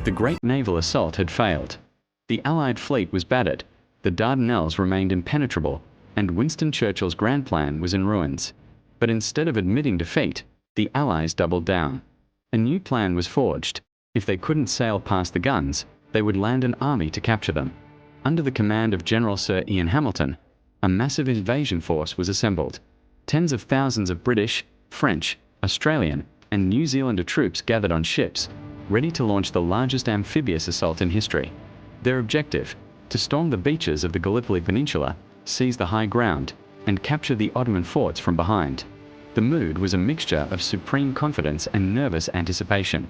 The great naval assault had failed. The Allied fleet was battered, the Dardanelles remained impenetrable, and Winston Churchill's grand plan was in ruins. But instead of admitting defeat, the Allies doubled down. A new plan was forged. If they couldn't sail past the guns, they would land an army to capture them. Under the command of General Sir Ian Hamilton, a massive invasion force was assembled. Tens of thousands of British, French, Australian, and New Zealander troops gathered on ships, ready to launch the largest amphibious assault in history. Their objective: to storm the beaches of the Gallipoli Peninsula, seize the high ground, and capture the Ottoman forts from behind. The mood was a mixture of supreme confidence and nervous anticipation.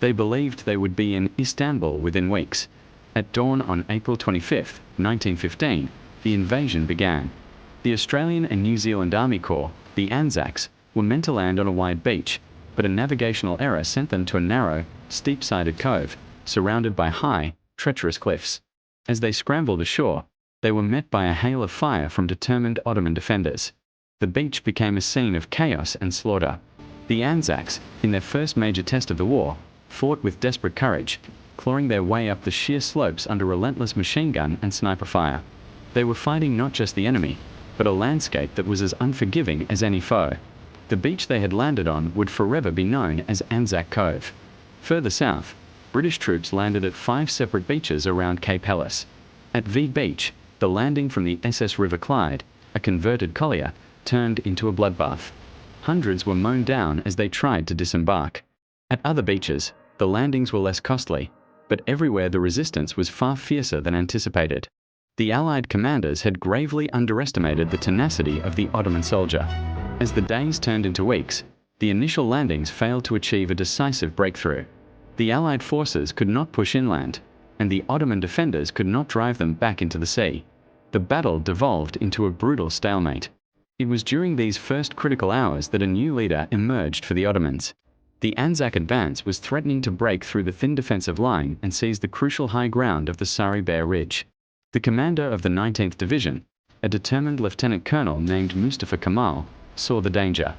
They believed they would be in Istanbul within weeks. At dawn on April 25, 1915, the invasion began. The Australian and New Zealand Army Corps, the Anzacs, were meant to land on a wide beach, but a navigational error sent them to a narrow, steep-sided cove, surrounded by high, treacherous cliffs. As they scrambled ashore, they were met by a hail of fire from determined Ottoman defenders. The beach became a scene of chaos and slaughter. The Anzacs, in their first major test of the war, fought with desperate courage, clawing their way up the sheer slopes under relentless machine gun and sniper fire. They were fighting not just the enemy, but a landscape that was as unforgiving as any foe. The beach they had landed on would forever be known as Anzac Cove. Further south, British troops landed at 5 separate beaches around Cape Helles. At V Beach, the landing from the SS River Clyde, a converted collier, turned into a bloodbath. Hundreds were mown down as they tried to disembark. At other beaches, the landings were less costly, but everywhere the resistance was far fiercer than anticipated. The Allied commanders had gravely underestimated the tenacity of the Ottoman soldier. As the days turned into weeks, the initial landings failed to achieve a decisive breakthrough. The Allied forces could not push inland, and the Ottoman defenders could not drive them back into the sea. The battle devolved into a brutal stalemate. It was during these first critical hours that a new leader emerged for the Ottomans. The Anzac advance was threatening to break through the thin defensive line and seize the crucial high ground of the Sari Bear Ridge. The commander of the 19th Division, a determined lieutenant colonel named Mustafa Kemal, saw the danger.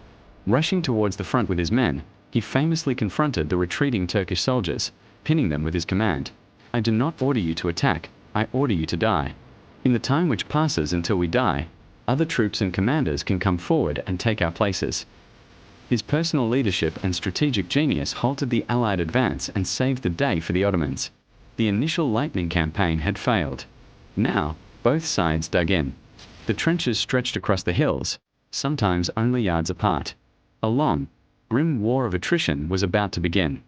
Rushing towards the front with his men, he famously confronted the retreating Turkish soldiers, pinning them with his command: "I do not order you to attack, I order you to die. In the time which passes until we die, other troops and commanders can come forward and take our places." His personal leadership and strategic genius halted the Allied advance and saved the day for the Ottomans. The initial lightning campaign had failed. Now, both sides dug in. The trenches stretched across the hills, sometimes only yards apart. A long, grim war of attrition was about to begin.